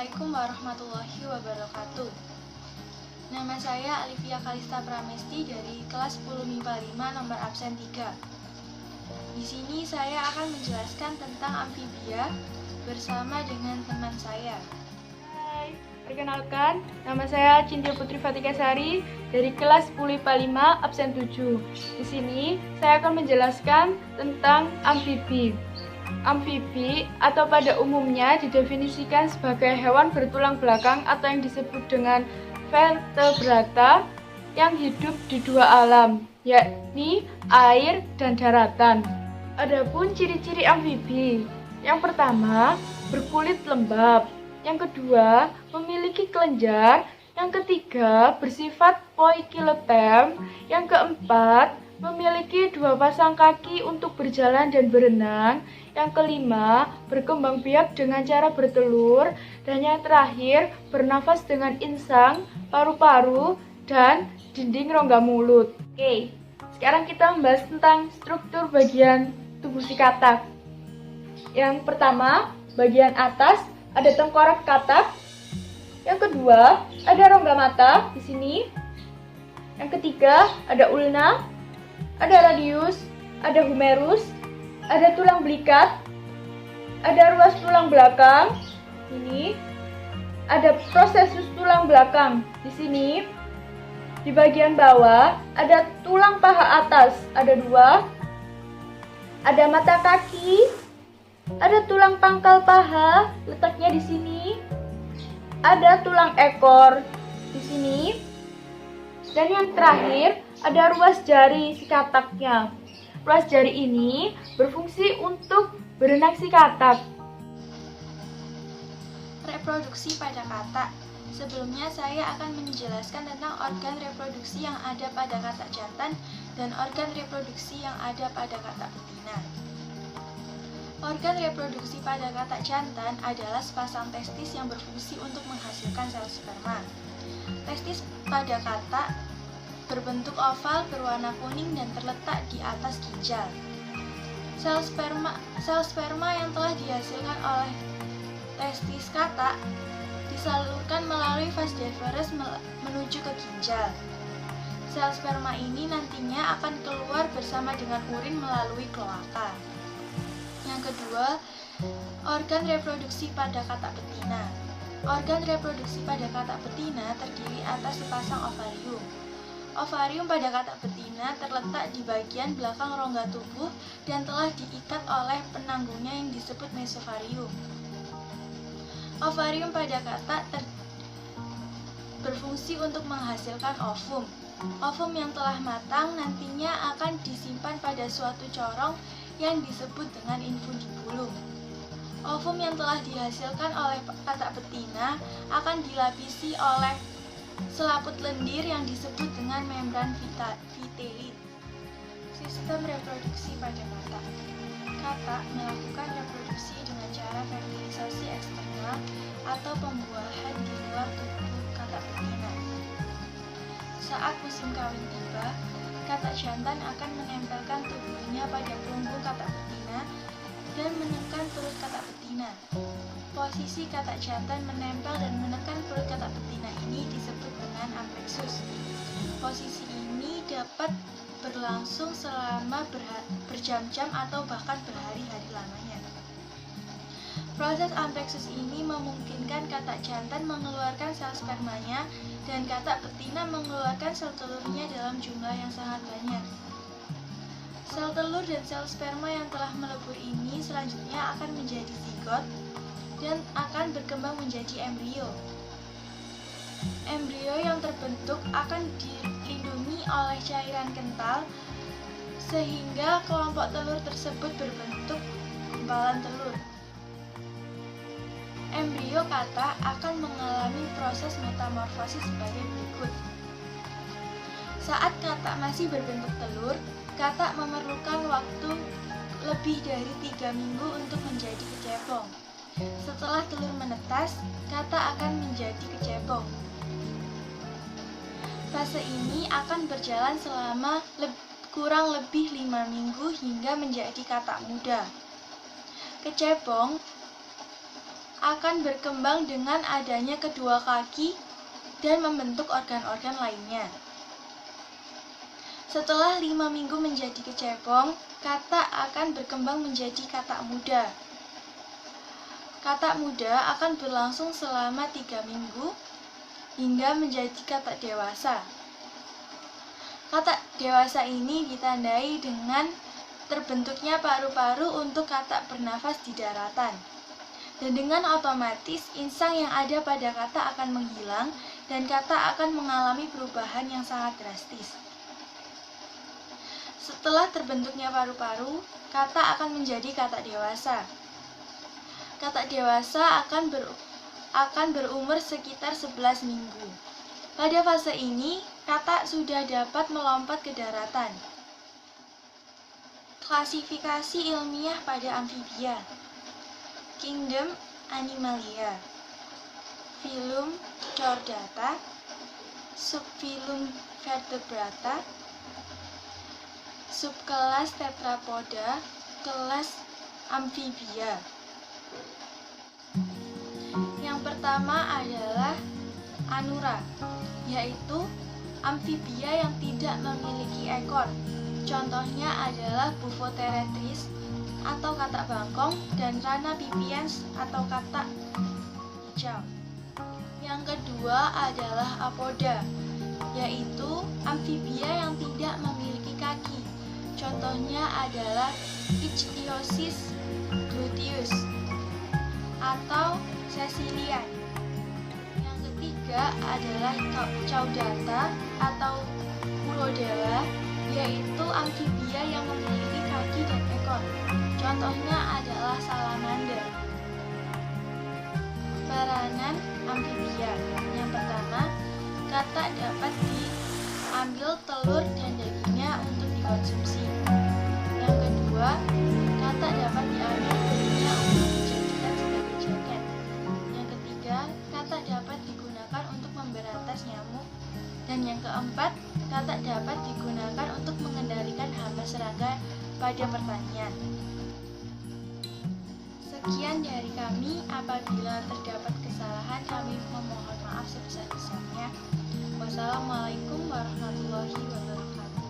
Assalamualaikum warahmatullahi wabarakatuh. Nama saya Alivia Kalista Pramesti dari kelas 10 MIPA 5 nomor absen 3. Di sini saya akan menjelaskan tentang amfibia bersama dengan teman saya. Hai, perkenalkan, nama saya Cintia Putri Fatikasari dari kelas 10 IPA 5 absen 7. Di sini saya akan menjelaskan tentang amfibi. Amfibi atau pada umumnya didefinisikan sebagai hewan bertulang belakang atau yang disebut dengan vertebrata yang hidup di dua alam, yakni air dan daratan. Adapun ciri-ciri amfibi, yang pertama berkulit lembab, yang kedua memiliki kelenjar, yang ketiga bersifat poikilotem, yang keempat memiliki dua pasang kaki untuk berjalan dan berenang, yang kelima berkembang biak dengan cara bertelur, dan yang terakhir bernafas dengan insang, paru-paru, dan dinding rongga mulut. Oke, sekarang kita membahas tentang struktur bagian tubuh si katak. Yang pertama, bagian atas ada tengkorak katak. Yang kedua, ada rongga mata di sini. Yang ketiga, ada ulna, ada radius, ada humerus, ada tulang belikat, ada ruas tulang belakang. Ini ada prosesus tulang belakang di sini. Di bagian bawah ada tulang paha atas, ada dua. Ada mata kaki, ada tulang pangkal paha, letaknya di sini. Ada tulang ekor di sini. Dan yang terakhir ada ruas jari si kataknya. Ruas jari ini berfungsi untuk berenang si katak. Reproduksi pada katak. Sebelumnya saya akan menjelaskan tentang organ reproduksi yang ada pada katak jantan dan organ reproduksi yang ada pada katak betina. Organ reproduksi pada katak jantan adalah sepasang testis yang berfungsi untuk menghasilkan sel sperma. Testis pada katak berbentuk oval berwarna kuning dan terletak di atas ginjal. Sel sperma yang telah dihasilkan oleh testis katak disalurkan melalui vas deferens menuju ke ginjal. Sel sperma ini nantinya akan keluar bersama dengan urin melalui kloaka. Yang kedua, organ reproduksi pada katak betina. Organ reproduksi pada katak betina terdiri atas sepasang ovarium. Ovarium pada katak betina terletak di bagian belakang rongga tubuh dan telah diikat oleh penanggungnya yang disebut mesovarium. Ovarium pada katak berfungsi untuk menghasilkan ovum. Ovum yang telah matang nantinya akan disimpan pada suatu corong yang disebut dengan infundibulum. Ovum yang telah dihasilkan oleh katak betina akan dilapisi oleh selaput lendir yang disebut dengan membran vitellit. Sistem reproduksi pada katak. Katak melakukan reproduksi dengan cara fertilisasi eksternal atau pembuahan di luar tubuh katak betina. Saat musim kawin tiba, katak jantan akan menempelkan tubuhnya pada punggung katak betina dan menekan perut katak betina. Posisi katak jantan menempel dan menekan perut katak betina ini disebut dengan amplexus. Posisi ini dapat berlangsung selama berjam-jam atau bahkan berhari-hari lamanya. Proses amplexus ini memungkinkan katak jantan mengeluarkan sel spermanya dan katak betina mengeluarkan sel telurnya dalam jumlah yang sangat banyak. Sel telur dan sel sperma yang telah melebur ini selanjutnya akan menjadi zigot dan akan berkembang menjadi embrio. Embrio yang terbentuk akan dilindungi oleh cairan kental sehingga kelompok telur tersebut berbentuk gumpalan telur. Embrio katak akan mengalami proses metamorfosis sebagai berikut. Saat katak masih berbentuk telur, katak memerlukan waktu lebih dari 3 minggu untuk menjadi kecebong. Setelah telur menetas, katak akan menjadi kecebong. Fase ini akan berjalan selama kurang lebih 5 minggu hingga menjadi katak muda. Kecebong akan berkembang dengan adanya kedua kaki dan membentuk organ-organ lainnya. Setelah 5 minggu menjadi kecebong, katak akan berkembang menjadi katak muda. Katak muda akan berlangsung selama 3 minggu hingga menjadi katak dewasa. Katak dewasa ini ditandai dengan terbentuknya paru-paru untuk katak bernafas di daratan. Dan dengan otomatis insang yang ada pada katak akan menghilang dan katak akan mengalami perubahan yang sangat drastis. Setelah terbentuknya paru-paru, katak akan menjadi katak dewasa. Katak dewasa akan berumur sekitar 11 minggu. Pada fase ini, katak sudah dapat melompat ke daratan. Klasifikasi ilmiah pada amfibia. Kingdom Animalia, Filum Chordata, Subfilum Vertebrata, subkelas Tetrapoda, kelas Amfibia. Yang pertama adalah Anura, yaitu amfibia yang tidak memiliki ekor. Contohnya adalah Buffoteretris atau katak bangkong dan Rana pipiens atau katak hijau. Yang kedua adalah Apoda, yaitu amfibia yang tidak memiliki kaki. Contohnya adalah Ichthyosis gluteus atau Caecilian. Yang ketiga adalah Caudata atau Urodewa, yaitu amfibia yang memiliki kaki dan ekor. Contohnya adalah salamander. Peranan amfibia. Yang pertama, katak dapat diambil telur dan dagingnya untuk dikonsumsi. Yang kedua, katak dapat diambil kulitnya untuk dijadikan sebagai jaket. Yang ketiga, katak dapat digunakan untuk memberantas nyamuk. Dan yang keempat, katak dapat digunakan untuk mengendalikan hama serangga pada pertanian. Sekian dari kami, apabila terdapat kesalahan kami memohon maaf sebesar-besarnya. Wassalamualaikum warahmatullahi wabarakatuh.